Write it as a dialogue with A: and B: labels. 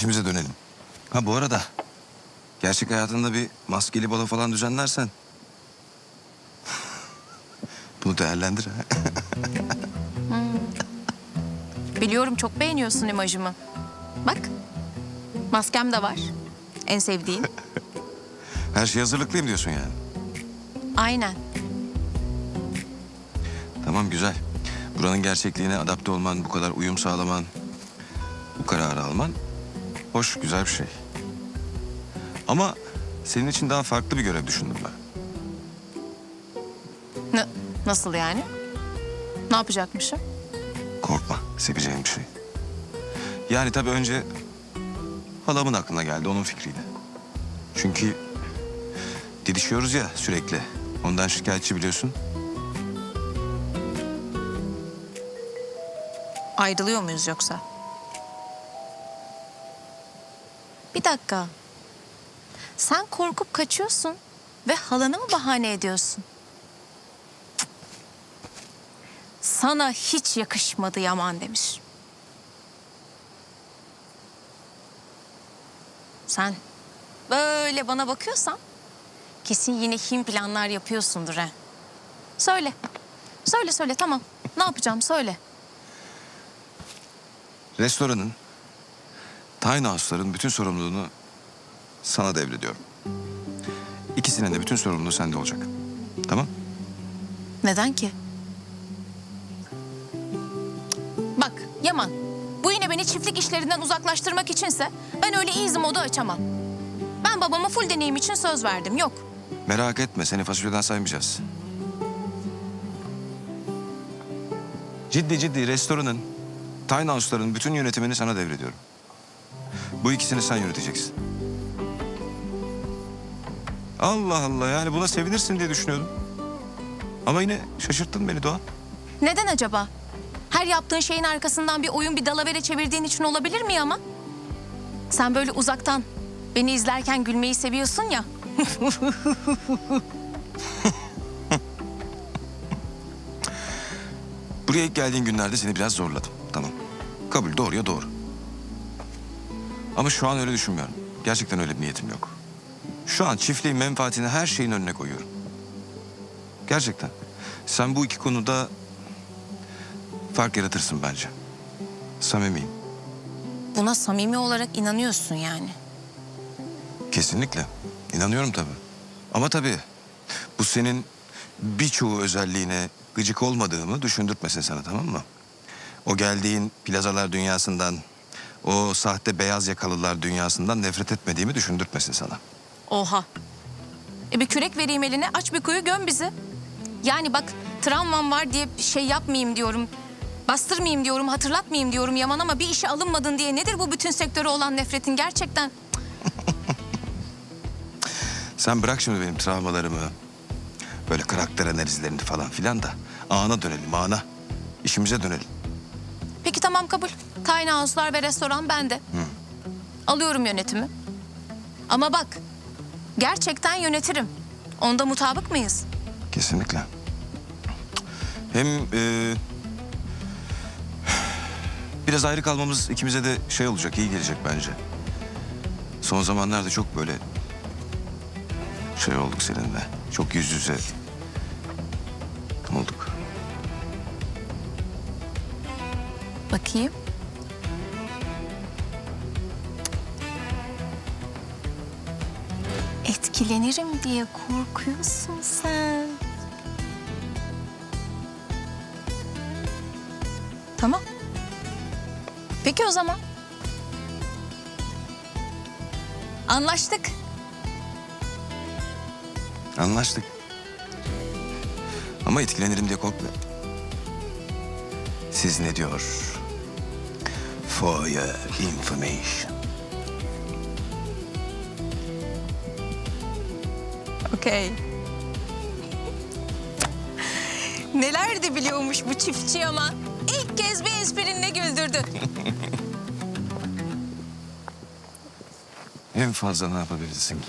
A: İşimize dönelim. Ha bu arada gerçek hayatında bir maskeli balo falan düzenlersen bunu değerlendir ha.
B: Biliyorum çok beğeniyorsun imajımı. Bak, maskem de var. En sevdiğin.
A: Her şeye hazırlıklıyım diyorsun yani.
B: Aynen.
A: Tamam güzel. Buranın gerçekliğine adapte olman, bu kadar uyum sağlaman, bu kararı alman hoş, güzel bir şey. Ama senin için daha farklı bir görev düşündüm ben.
B: Nasıl yani? Ne yapacakmışım?
A: Korkma, seveceğin bir şey. Yani tabii önce halamın aklına geldi, onun fikriydi. Çünkü didişiyoruz ya sürekli. Ondan şikayetçi biliyorsun.
B: Ayrılıyor muyuz yoksa? Bir dakika. Sen korkup kaçıyorsun ve halanı mı bahane ediyorsun? Cık. Sana hiç yakışmadı Yaman Demir. Sen böyle bana bakıyorsan kesin yine Him planlar yapıyorsundur ha. Söyle. Söyle tamam. Ne yapacağım söyle.
A: Restoranın, Tiny House'ların bütün sorumluluğunu sana devrediyorum. İkisinin de bütün sorumluluğu sende olacak. Tamam?
B: Neden ki? Bak Yaman, bu yine beni çiftlik işlerinden uzaklaştırmak içinse ben öyle easy modu açamam. Ben babama full deneyim için söz verdim, yok.
A: Merak etme, seni fasulyeden saymayacağız. Ciddi restoranın, Tiny House'ların bütün yönetimini sana devrediyorum. Bu ikisini sen yöneteceksin. Allah Allah, yani buna sevinirsin diye düşünüyordum. Ama yine şaşırttın beni Doğan.
B: Neden acaba? Her yaptığın şeyin arkasından bir oyun, bir dalavere çevirdiğin için olabilir mi Yaman? Sen böyle uzaktan beni izlerken gülmeyi seviyorsun ya.
A: Buraya ilk geldiğin günlerde seni biraz zorladım. Tamam. Kabul, doğruya doğru. Ama şu an öyle düşünmüyorum. Gerçekten öyle bir niyetim yok. Şu an çiftliğin menfaatini her şeyin önüne koyuyorum. Gerçekten. Sen bu iki konuda fark yaratırsın bence. Samimiyim.
B: Buna samimi olarak inanıyorsun yani.
A: Kesinlikle. İnanıyorum tabii. Ama tabii bu senin birçoğu özelliğine gıcık olmadığımı düşündürtmesin sana, tamam mı? O geldiğin plazalar dünyasından, o sahte beyaz yakalılar dünyasından nefret etmediğimi düşündürtmesin sana.
B: Oha. Bir kürek vereyim eline, aç bir kuyu, göm bizi. Yani bak, travmam var diye şey yapmayayım diyorum. Bastırmayayım diyorum, hatırlatmayayım diyorum Yaman, ama bir işe alınmadın diye nedir bu bütün sektöre olan nefretin gerçekten?
A: Sen bırak şimdi benim travmalarımı, böyle karakter analizlerini falan filan da ana dönelim, ana. İşimize dönelim.
B: Peki tamam, kabul. Tiny House'lar ve restoran bende. Alıyorum yönetimi. Ama bak, gerçekten yönetirim. Onda mutabık mıyız?
A: Kesinlikle. Hem biraz ayrı kalmamız ikimize de şey olacak, iyi gelecek bence. Son zamanlarda çok böyle şey olduk seninle. Çok yüz yüze olduk.
B: Bakayım. Etkilenirim diye korkuyorsun sen. Tamam. Peki o zaman. Anlaştık.
A: Anlaştık. Ama etkilenirim diye korkma. Siz ne diyor? For your information.
B: Okey. Neler de biliyormuş bu çiftçi ama. İlk kez bir esprinle güldürdü.
A: En fazla ne yapabilirsin ki?